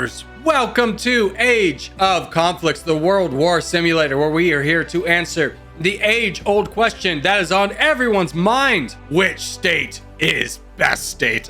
gamers, welcome to Age of Conflicts, the World War Simulator, where we are here to answer the age-old question that is on everyone's mind. Which state is best state?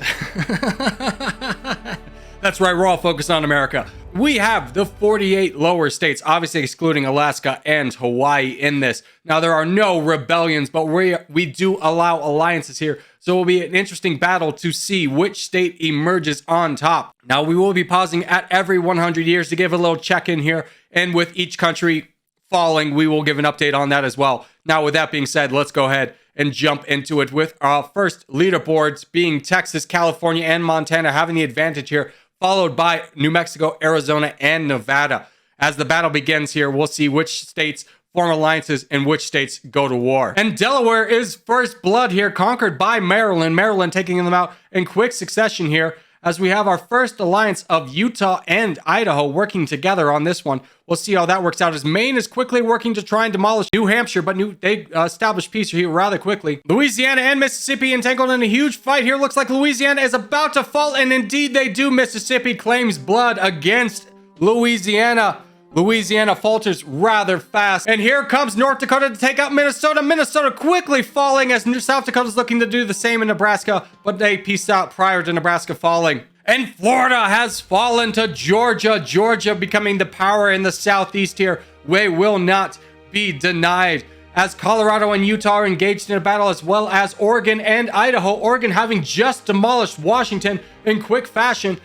That's right, we're all focused on America. We have the 48 lower states, obviously excluding Alaska and Hawaii in this. Now, there are no rebellions, but we do allow alliances here. So it will be an interesting battle to see which state emerges on top. Now, we will be pausing at every 100 years to give a little check-in here. And with each country falling, we will give an update on that as well. Now, with that being said, let's go ahead and jump into it with our first leaderboards being Texas, California, and Montana having the advantage here, followed by New Mexico, Arizona, and Nevada. As the battle begins here, we'll see which states form alliances and which states go to war. And Delaware is first blood here, conquered by Maryland. Maryland taking them out in quick succession here, as we have our first alliance of Utah and Idaho working together on this one. We'll see how that works out, as Maine is quickly working to try and demolish New Hampshire, but they established peace here rather quickly. Louisiana and Mississippi entangled in a huge fight here. Looks like Louisiana is about to fall, and indeed they do. Mississippi claims blood against Louisiana. Louisiana falters rather fast. And here comes North Dakota to take out Minnesota. Minnesota quickly falling as South Dakota's looking to do the same in Nebraska, but they peaced out prior to Nebraska falling. And Florida has fallen to Georgia. Georgia becoming the power in the southeast here. We will not be denied. As Colorado and Utah are engaged in a battle, as well as Oregon and Idaho. Oregon having just demolished Washington in quick fashion.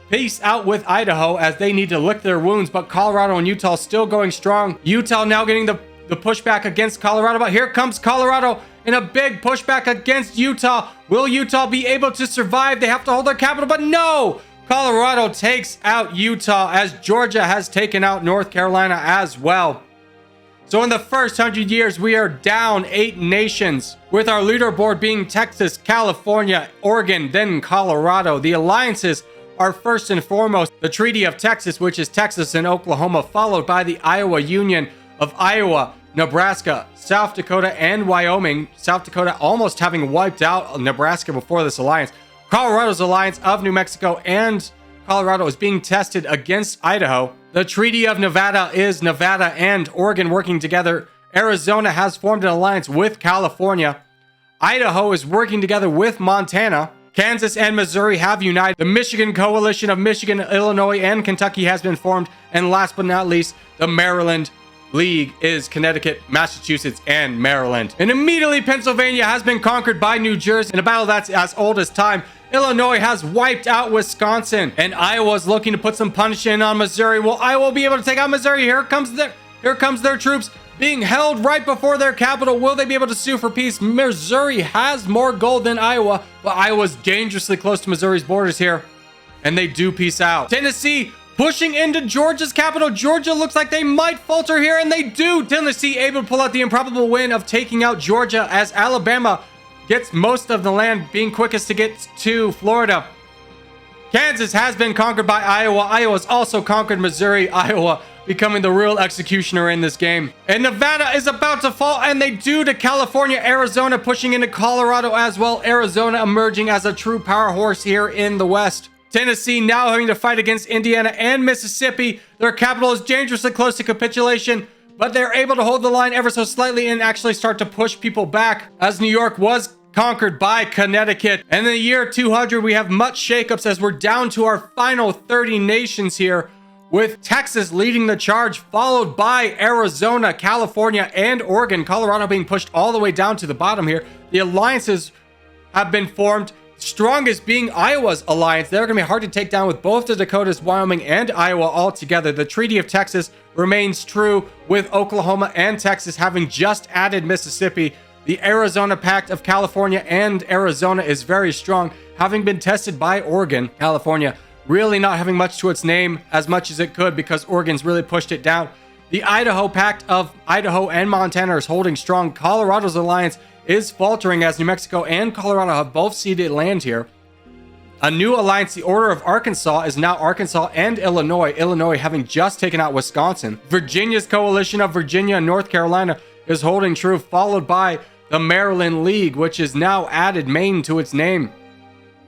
Peace out with Idaho as they need to lick their wounds, but Colorado and Utah still going strong. Utah now getting the pushback against Colorado, but here comes Colorado in a big pushback against Utah. Will Utah be able to survive? They have to hold their capital, but no! Colorado takes out Utah as Georgia has taken out North Carolina as well. So in the first 100 years, we are down 8 nations, with our leaderboard being Texas, California, Oregon, then Colorado. The alliances are first and foremost the Treaty of Texas, which is Texas and Oklahoma, followed by the Iowa Union of Iowa, Nebraska, South Dakota, and Wyoming. South Dakota almost having wiped out Nebraska before this alliance. Colorado's alliance of New Mexico and Colorado is being tested against Idaho. The Treaty of Nevada is Nevada and Oregon working together. Arizona has formed an alliance with California. Idaho is working together with Montana. Kansas and Missouri have united. The Michigan Coalition of Michigan, Illinois, and Kentucky has been formed. And last but not least, the Maryland League is Connecticut, Massachusetts, and Maryland. And immediately, Pennsylvania has been conquered by New Jersey in a battle that's as old as time. Illinois has wiped out Wisconsin, and Iowa's looking to put some punishment on Missouri. Will Iowa be able to take out Missouri? Here comes their troops being held right before their capital. Will they be able to sue for peace? Missouri has more gold than Iowa, but Iowa's dangerously close to Missouri's borders here, and they do peace out. Tennessee pushing into Georgia's capital. Georgia looks like they might falter here, and they do. Tennessee able to pull out the improbable win of taking out Georgia, as Alabama gets most of the land, being quickest to get to Florida. Kansas has been conquered by Iowa. Iowa's also conquered Missouri. Iowa becoming the real executioner in this game. And Nevada is about to fall, and they do, to California. Arizona pushing into Colorado as well. Arizona emerging as a true power horse here in the West. Tennessee now having to fight against Indiana and Mississippi. Their capital is dangerously close to capitulation, but they're able to hold the line ever so slightly and actually start to push people back, as New York was conquered by Connecticut. And in the year 200, we have much shakeups as we're down to our final 30 nations here, with Texas leading the charge, followed by Arizona, California, and Oregon. Colorado being pushed all the way down to the bottom here. The alliances have been formed, strongest being Iowa's alliance. They're going to be hard to take down with both the Dakotas, Wyoming, and Iowa all together. The Treaty of Texas remains true, with Oklahoma and Texas having just added Mississippi. The Arizona Pact of California and Arizona is very strong, having been tested by Oregon. California really not having much to its name as much as it could, because Oregon's really pushed it down. The Idaho Pact of Idaho and Montana is holding strong. Colorado's alliance is faltering, as New Mexico and Colorado have both ceded land here. A new alliance, the Order of Arkansas, is now Arkansas and Illinois. Illinois having just taken out Wisconsin. Virginia's coalition of Virginia and North Carolina is holding true, followed by the Maryland League, which has now added Maine to its name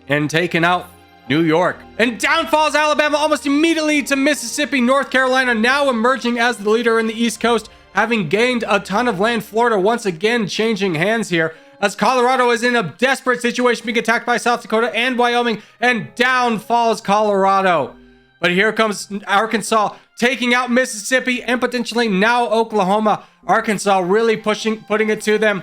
and taken out New York. And down falls Alabama almost immediately to Mississippi. North Carolina now emerging as the leader in the East Coast, having gained a ton of land. Florida once again changing hands here, as Colorado is in a desperate situation, being attacked by South Dakota and Wyoming, and down falls Colorado. But here comes Arkansas, taking out Mississippi and potentially now Oklahoma. Arkansas really putting it to them.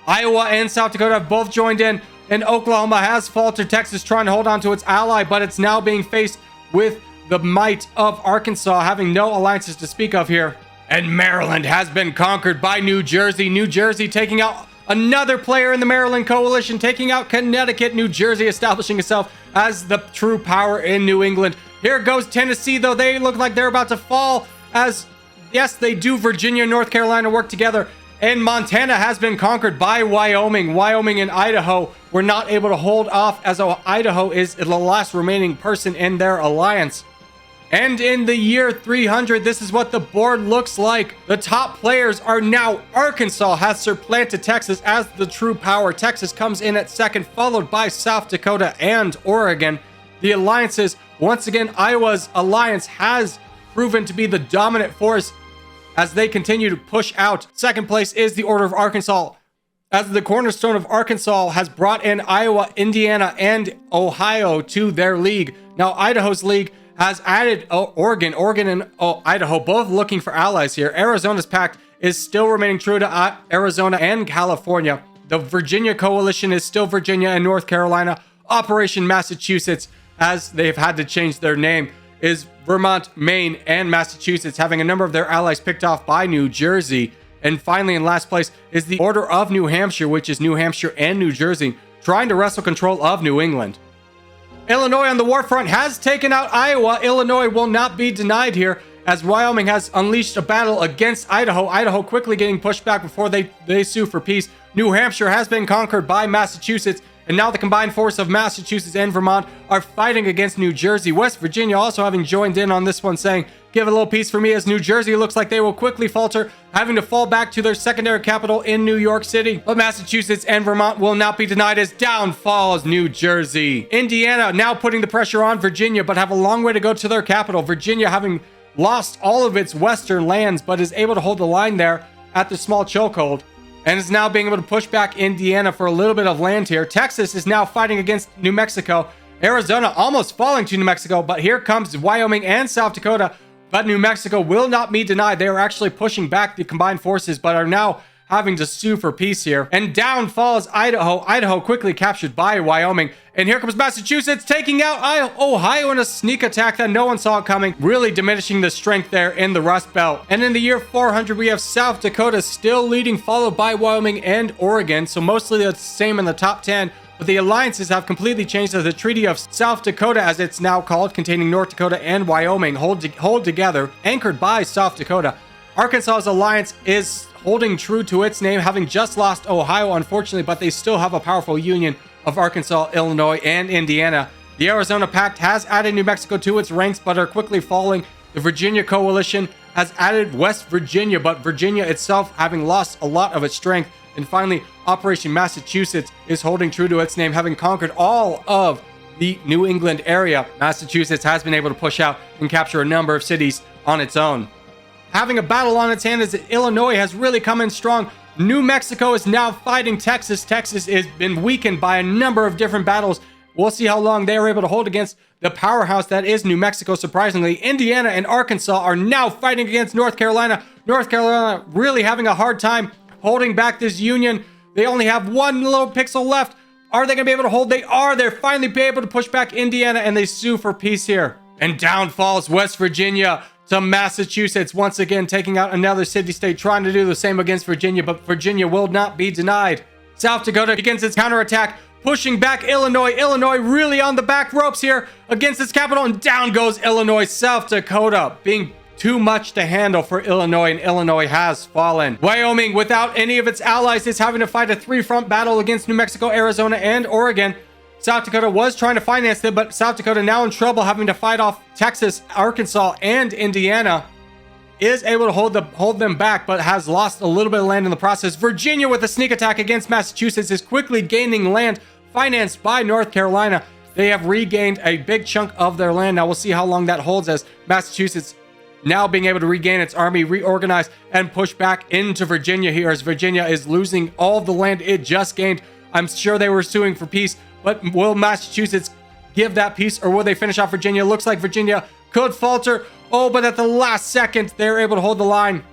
Iowa and South Dakota have both joined in, and Oklahoma has faltered. Texas trying to hold on to its ally, but it's now being faced with the might of Arkansas, having no alliances to speak of here. And Maryland has been conquered by New Jersey. New Jersey taking out another player in the Maryland coalition, taking out Connecticut. New Jersey establishing itself as the true power in New England. Here goes Tennessee, though. They look like they're about to fall, as yes, they do. Virginia and North Carolina work together. And Montana has been conquered by Wyoming. Wyoming and Idaho were not able to hold off, as Idaho is the last remaining person in their alliance. And in the year 300, this is what the board looks like. The top players are now Arkansas has supplanted Texas as the true power. Texas comes in at second, followed by South Dakota and Oregon. The alliances, once again, Iowa's alliance has proven to be the dominant force as they continue to push out. Second place is the Order of Arkansas, as the cornerstone of Arkansas has brought in Iowa, Indiana, and Ohio to their league. Now, Idaho's league has added Oregon and Idaho, both looking for allies here. Arizona's pact is still remaining true to Arizona and California. The Virginia coalition is still Virginia and North Carolina. Operation Massachusetts, as they've had to change their name, is Vermont, Maine, and Massachusetts, having a number of their allies picked off by New Jersey. And finally, in last place, is the Order of New Hampshire, which is New Hampshire and New Jersey, trying to wrestle control of New England. Illinois on the war front has taken out Iowa. Illinois will not be denied here, as Wyoming has unleashed a battle against Idaho. Idaho quickly getting pushed back before they sue for peace. New Hampshire has been conquered by Massachusetts, and now the combined force of Massachusetts and Vermont are fighting against New Jersey. West Virginia also having joined in on this one, saying, give a little peace for me, as New Jersey looks like they will quickly falter, having to fall back to their secondary capital in New York City. But Massachusetts and Vermont will not be denied, as down falls New Jersey. Indiana now putting the pressure on Virginia, but have a long way to go to their capital. Virginia having lost all of its western lands, but is able to hold the line there at the small chokehold, and is now being able to push back Indiana for a little bit of land here. Texas is now fighting against New Mexico. Arizona almost falling to New Mexico, but here comes Wyoming and South Dakota. But New Mexico will not be denied. They are actually pushing back the combined forces, but are now having to sue for peace here. And down falls Idaho. Idaho quickly captured by Wyoming. And here comes Massachusetts, taking out Ohio in a sneak attack that no one saw coming, really diminishing the strength there in the Rust Belt. And in the year 400, we have South Dakota still leading, followed by Wyoming and Oregon. So mostly the same in the top 10. But the alliances have completely changed, as the Treaty of South Dakota, as it's now called, containing North Dakota and Wyoming, hold together, anchored by South Dakota. Arkansas's alliance is holding true to its name, having just lost Ohio, unfortunately, but they still have a powerful union of Arkansas, Illinois, and Indiana. The Arizona Pact has added New Mexico to its ranks, but are quickly falling. The Virginia coalition has added West Virginia, but Virginia itself having lost a lot of its strength. And finally, Operation Massachusetts is holding true to its name, having conquered all of the New England area. Massachusetts has been able to push out and capture a number of cities on its own. Having a battle on its hands, as Illinois has really come in strong. New Mexico is now fighting Texas. Texas has been weakened by a number of different battles. We'll see how long they are able to hold against the powerhouse that is New Mexico, surprisingly. Indiana and Arkansas are now fighting against North Carolina. North Carolina really having a hard time holding back this union. They only have one little pixel left. Are they going to be able to hold? They are. They're finally be able to push back Indiana, and they sue for peace here. And down falls West Virginia to Massachusetts, once again taking out another city-state, trying to do the same against Virginia, but Virginia will not be denied. South Dakota begins its counterattack, pushing back Illinois. Illinois really on the back ropes here against its capital, and down goes Illinois. South Dakota being too much to handle for Illinois, and Illinois has fallen. Wyoming, without any of its allies, is having to fight a three-front battle against New Mexico, Arizona, and Oregon. South Dakota was trying to finance them, but South Dakota now in trouble, having to fight off Texas, Arkansas, and Indiana. Is able to hold them back, but has lost a little bit of land in the process. Virginia, with a sneak attack against Massachusetts, is quickly gaining land financed by North Carolina. They have regained a big chunk of their land. Now we'll see how long that holds, as Massachusetts now being able to regain its army, reorganize, and push back into Virginia here, as Virginia is losing all of the land it just gained. I'm sure they were suing for peace, but will Massachusetts give that peace, or will they finish off Virginia? Looks like Virginia could falter. Oh, but at the last second, they're able to hold the line,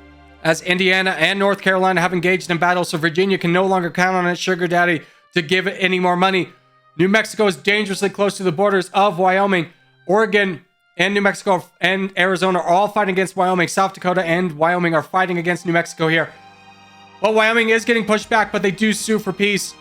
as Indiana and North Carolina have engaged in battle, so Virginia can no longer count on its sugar daddy to give it any more money. New Mexico is dangerously close to the borders of Wyoming. Oregon and New Mexico and Arizona are all fighting against Wyoming. South Dakota and Wyoming are fighting against New Mexico here. Well, Wyoming is getting pushed back, but they do sue for peace,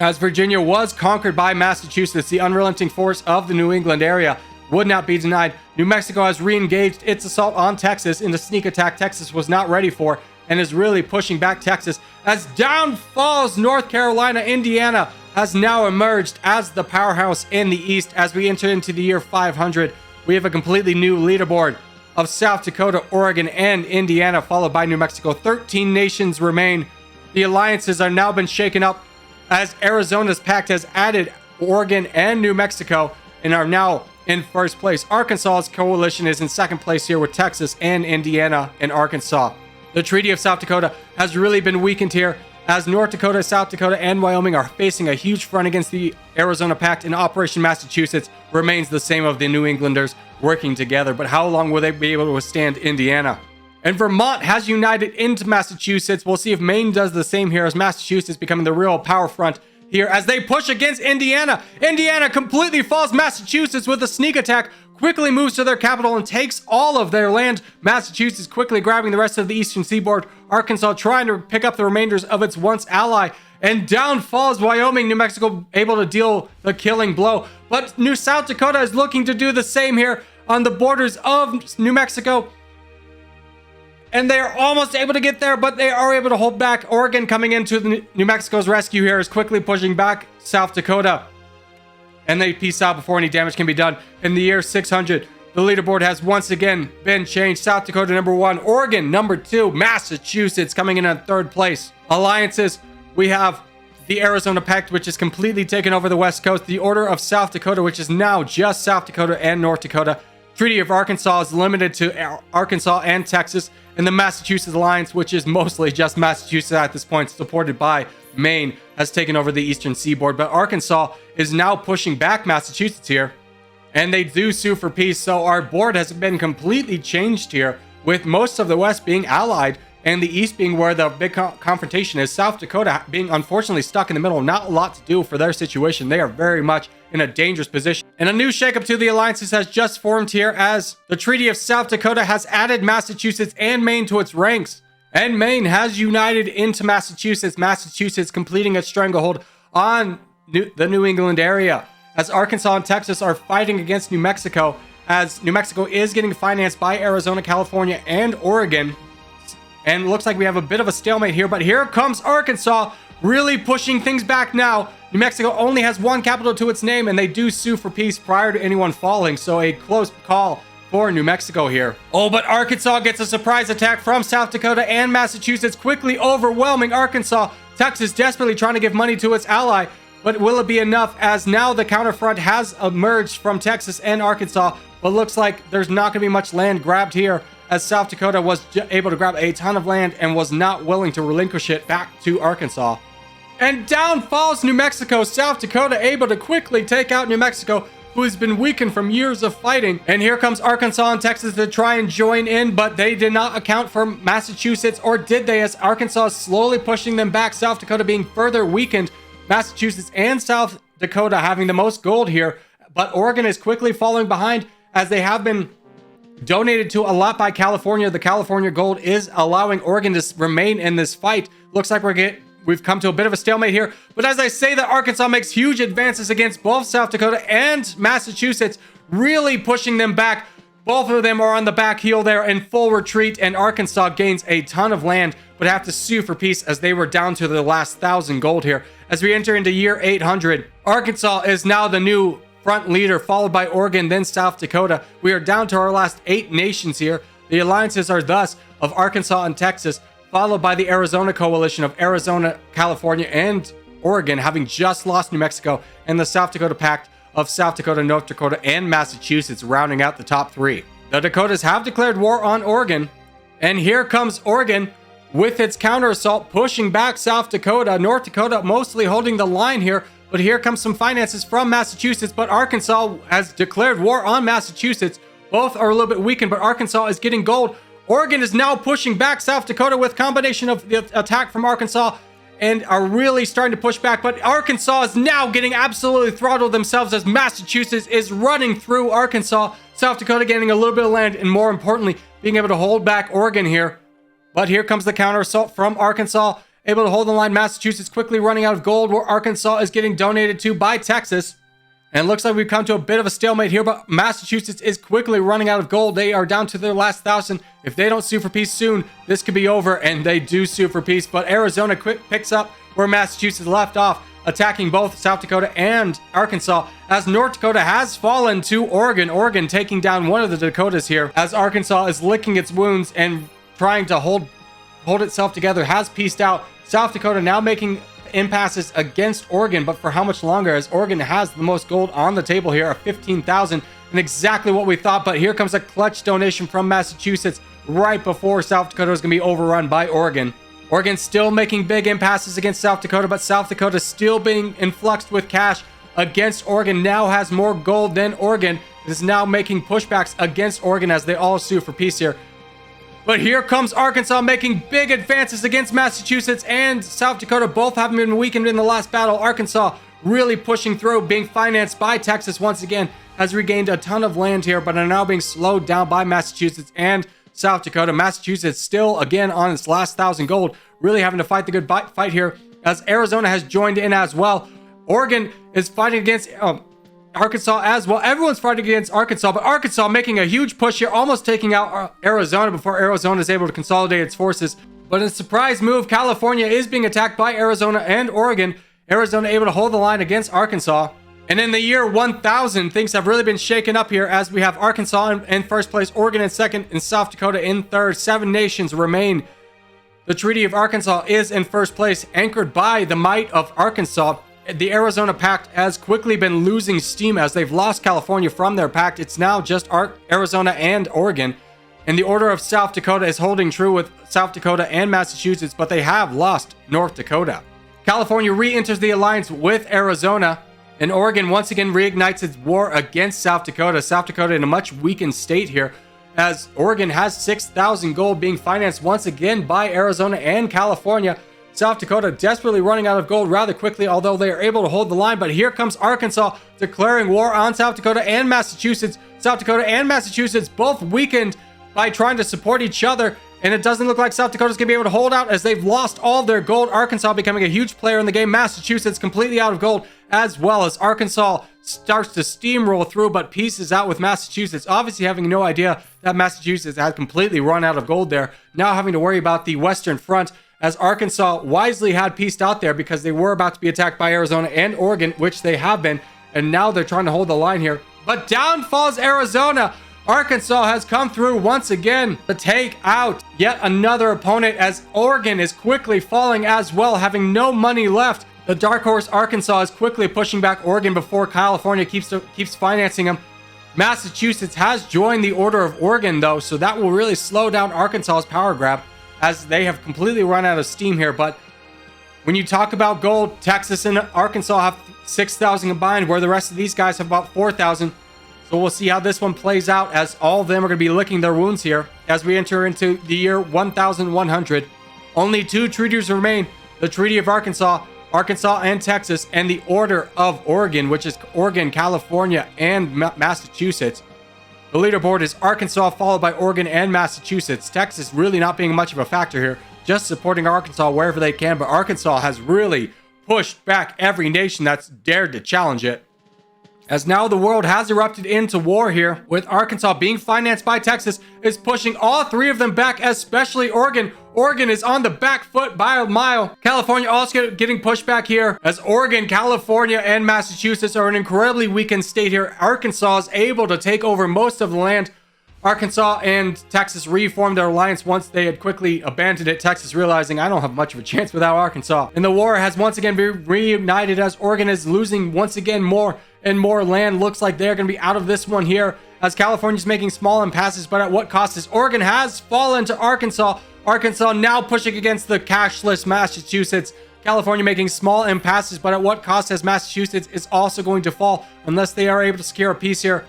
as Virginia was conquered by Massachusetts. The unrelenting force of the New England area would not be denied. New Mexico has re-engaged its assault on Texas in the sneak attack Texas was not ready for, and is really pushing back Texas, as down falls North Carolina. Indiana has now emerged as the powerhouse in the East. As we enter into the year 500, we have a completely new leaderboard of South Dakota, Oregon, and Indiana, followed by New Mexico. 13 nations remain. The alliances are now been shaken up, as Arizona's pact has added Oregon and New Mexico and are now in first place. Arkansas's coalition is in second place here, with Texas and Indiana and Arkansas. The Treaty of South Dakota has really been weakened here, as North Dakota, South Dakota, and Wyoming are facing a huge front against the Arizona Pact, and Operation Massachusetts remains the same of the New Englanders working together. But how long will they be able to withstand Indiana? And Vermont has united into Massachusetts. We'll see if Maine does the same here, as Massachusetts becoming the real power front here as they push against Indiana. Indiana completely falls. Massachusetts, with a sneak attack, quickly moves to their capital and takes all of their land. Massachusetts quickly grabbing the rest of the eastern seaboard. Arkansas trying to pick up the remainders of its once ally. And down falls Wyoming. New Mexico able to deal the killing blow. But New South Dakota is looking to do the same here on the borders of New Mexico. And they are almost able to get there, but they are able to hold back. Oregon coming into the New Mexico's rescue here is quickly pushing back South Dakota. And they peace out before any damage can be done. In the year 600, the leaderboard has once again been changed. South Dakota number 1, Oregon number 2, Massachusetts coming in at third place. Alliances, we have the Arizona Pact, which is completely taken over the West Coast. The Order of South Dakota, which is now just South Dakota and North Dakota. Treaty of Arkansas is limited to Arkansas and Texas. And the Massachusetts Alliance, which is mostly just Massachusetts at this point, supported by Maine, has taken over the eastern seaboard. But Arkansas is now pushing back Massachusetts here, and they do sue for peace. So our board has been completely changed here, with most of the West being allied and the East being where the big confrontation is. South Dakota being unfortunately stuck in the middle. Not a lot to do for their situation. They are very much in a dangerous position. And a new shakeup to the alliances has just formed here, as the Treaty of South Dakota has added Massachusetts and Maine to its ranks. And Maine has united into Massachusetts. Massachusetts completing its stranglehold on the New England area, as Arkansas and Texas are fighting against New Mexico, as New Mexico is getting financed by Arizona, California, and Oregon. And it looks like we have a bit of a stalemate here, but here comes Arkansas, really pushing things back now. New Mexico only has one capital to its name, and they do sue for peace prior to anyone falling, so a close call for New Mexico here. Oh, but Arkansas gets a surprise attack from South Dakota and Massachusetts, quickly overwhelming Arkansas. Texas desperately trying to give money to its ally, but will it be enough, as now the counterfront has emerged from Texas and Arkansas, but looks like there's not going to be much land grabbed here, as South Dakota was able to grab a ton of land and was not willing to relinquish it back to Arkansas. And down falls New Mexico. South Dakota able to quickly take out New Mexico, who has been weakened from years of fighting. And here comes Arkansas and Texas to try and join in, but they did not account for Massachusetts, or did they, as Arkansas is slowly pushing them back. South Dakota being further weakened. Massachusetts and South Dakota having the most gold here, but Oregon is quickly falling behind, as they have been donated to a lot by California. The California gold is allowing Oregon to remain in this fight. Looks like we've come to a bit of a stalemate here. But as I say that, Arkansas makes huge advances against both South Dakota and Massachusetts, really pushing them back. Both of them are on the back heel there in full retreat, and Arkansas gains a ton of land, but have to sue for peace, as they were down to the last 1,000 gold here. As we enter into year 800, Arkansas is now the new front leader, followed by Oregon, then South Dakota. We are down to our last 8 nations here. The alliances are thus of Arkansas and Texas, followed by the Arizona coalition of Arizona, California, and Oregon, having just lost New Mexico, and the South Dakota Pact of South Dakota, North Dakota, and Massachusetts, rounding out the top 3. The Dakotas have declared war on Oregon, and here comes Oregon with its counter-assault, pushing back South Dakota. North Dakota mostly holding the line here, but here comes some finances from Massachusetts, but Arkansas has declared war on Massachusetts. Both are a little bit weakened, but Arkansas is getting gold. Oregon is now pushing back South Dakota with combination of the attack from Arkansas and are really starting to push back, but Arkansas is now getting absolutely throttled themselves as Massachusetts is running through Arkansas. South Dakota getting a little bit of land and, more importantly, being able to hold back Oregon here. But here comes the counter assault from Arkansas, able to hold the line. Massachusetts quickly running out of gold, where Arkansas is getting donated to by Texas. And it looks like we've come to a bit of a stalemate here, but Massachusetts is quickly running out of gold. They are down to their last 1,000. If they don't sue for peace soon, this could be over, and they do sue for peace. But Arizona picks up where Massachusetts left off, attacking both South Dakota and Arkansas, as North Dakota has fallen to Oregon. Oregon taking down one of the Dakotas here, as Arkansas is licking its wounds and trying to hold itself together, has pieced out. South Dakota now making impasses against Oregon, but for how much longer, as Oregon has the most gold on the table here of 15,000, and exactly what we thought. But here comes a clutch donation from Massachusetts right before South Dakota is going to be overrun by Oregon. Oregon still making big impasses against South Dakota, but South Dakota still being influxed with cash against Oregon, now has more gold than Oregon. It is now making pushbacks against Oregon as they all sue for peace here. But here comes Arkansas making big advances against Massachusetts and South Dakota, both having been weakened in the last battle. Arkansas really pushing through, being financed by Texas once again, has regained a ton of land here, but are now being slowed down by Massachusetts and South Dakota. Massachusetts still, again, on its last 1,000 gold, really having to fight the good fight here, as Arizona has joined in as well. Oregon is fighting against Arkansas as well. Everyone's fighting against Arkansas, but Arkansas making a huge push here, almost taking out Arizona before Arizona is able to consolidate its forces. But in a surprise move, California is being attacked by Arizona and Oregon. Arizona able to hold the line against Arkansas. And in the year 1000, things have really been shaken up here, as we have Arkansas in first place, Oregon in second, and South Dakota in third. 7 nations remain. The Treaty of Arkansas is in first place, anchored by the might of Arkansas. The Arizona Pact has quickly been losing steam as they've lost California from their pact. It's now just Arizona and Oregon. And the Order of South Dakota is holding true with South Dakota and Massachusetts, but they have lost North Dakota. California re-enters the alliance with Arizona, and Oregon once again reignites its war against South Dakota. South Dakota in a much weakened state here, as Oregon has 6,000 gold being financed once again by Arizona and California. South Dakota desperately running out of gold rather quickly, although they are able to hold the line. But here comes Arkansas declaring war on South Dakota and Massachusetts. South Dakota and Massachusetts both weakened by trying to support each other, and it doesn't look like South Dakota's going to be able to hold out as they've lost all of their gold. Arkansas becoming a huge player in the game. Massachusetts completely out of gold, as well as Arkansas starts to steamroll through, but pieces out with Massachusetts, obviously having no idea that Massachusetts had completely run out of gold there. Now having to worry about the Western Front, as Arkansas wisely had pieced out there because they were about to be attacked by Arizona and Oregon, which they have been, and now they're trying to hold the line here. But down falls Arizona. Arkansas has come through once again to take out yet another opponent, as Oregon is quickly falling as well, having no money left. The dark horse Arkansas is quickly pushing back Oregon before California keeps financing them. Massachusetts has joined the Order of Oregon, though, so that will really slow down Arkansas's power grab, as they have completely run out of steam here. But when you talk about gold, Texas and Arkansas have 6,000 combined, where the rest of these guys have about 4,000. So we'll see how this one plays out, as all of them are going to be licking their wounds here as we enter into the year 1100. Only 2 treaties remain: the Treaty of Arkansas and Texas, and the Order of Oregon, which is Oregon, California, and Massachusetts. The leaderboard is Arkansas, followed by Oregon and Massachusetts. Texas really not being much of a factor here, just supporting Arkansas wherever they can, but Arkansas has really pushed back every nation that's dared to challenge it. As now the world has erupted into war here, with Arkansas being financed by Texas, is pushing all 3 of them back, especially Oregon. Oregon is on the back foot by a mile. California also getting pushed back here, as Oregon, California, and Massachusetts are an incredibly weakened state here. Arkansas is able to take over most of the land. Arkansas and Texas reformed their alliance once they had quickly abandoned it, Texas realizing, I don't have much of a chance without Arkansas. And the war has once again been reunited, as Oregon is losing once again more and more land. Looks like they're going to be out of this one here, as California's making small impasses, but at what cost? Is Oregon has fallen to Arkansas. Arkansas now pushing against the cashless Massachusetts. California making small impasses, but at what cost? As Massachusetts is also going to fall unless they are able to secure a peace here.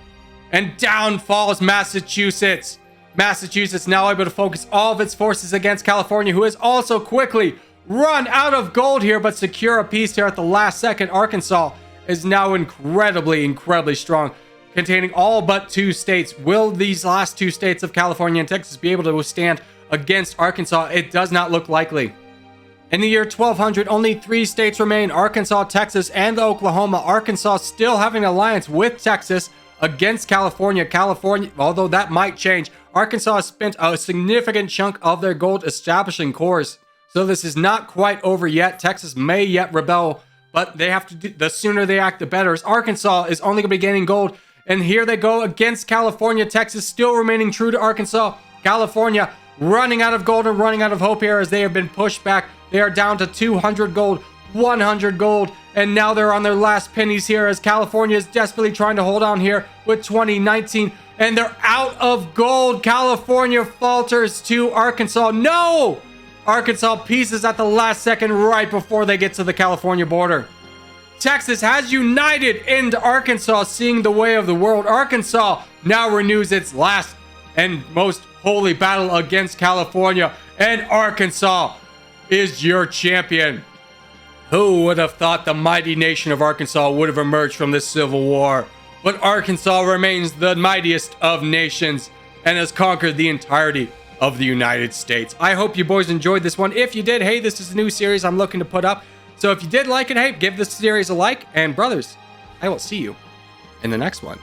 And down falls Massachusetts. Massachusetts now able to focus all of its forces against California, who has also quickly run out of gold here, but secure a peace here at the last second. Arkansas is now incredibly strong, containing all but 2 states. Will these last 2 states of California and Texas be able to withstand against Arkansas? It does not look likely. In the year 1200, only 3 states remain: Arkansas, Texas, and Oklahoma. Arkansas still having an alliance with Texas against California. California, although that might change, Arkansas has spent a significant chunk of their gold establishing cores. So this is not quite over yet. Texas may yet rebel, but they have to do, the sooner they act, the better. As Arkansas is only going to be gaining gold. And here they go against California. Texas still remaining true to Arkansas. California running out of gold and running out of hope here as they have been pushed back. They are down to 200 gold, 100 gold, and now they're on their last pennies here as California is desperately trying to hold on here with 2019, and they're out of gold. California falters to Arkansas. No! Arkansas pieces at the last second right before they get to the California border. Texas has united into Arkansas, seeing the way of the world. Arkansas now renews its last and most holy battle against California, and Arkansas is your champion. Who would have thought the mighty nation of Arkansas would have emerged from this civil war? But Arkansas remains the mightiest of nations and has conquered the entirety of the United States. I hope you boys enjoyed this one. If you did, hey, this is a new series I'm looking to put up. So if you did like it, hey, give this series a like. And brothers, I will see you in the next one.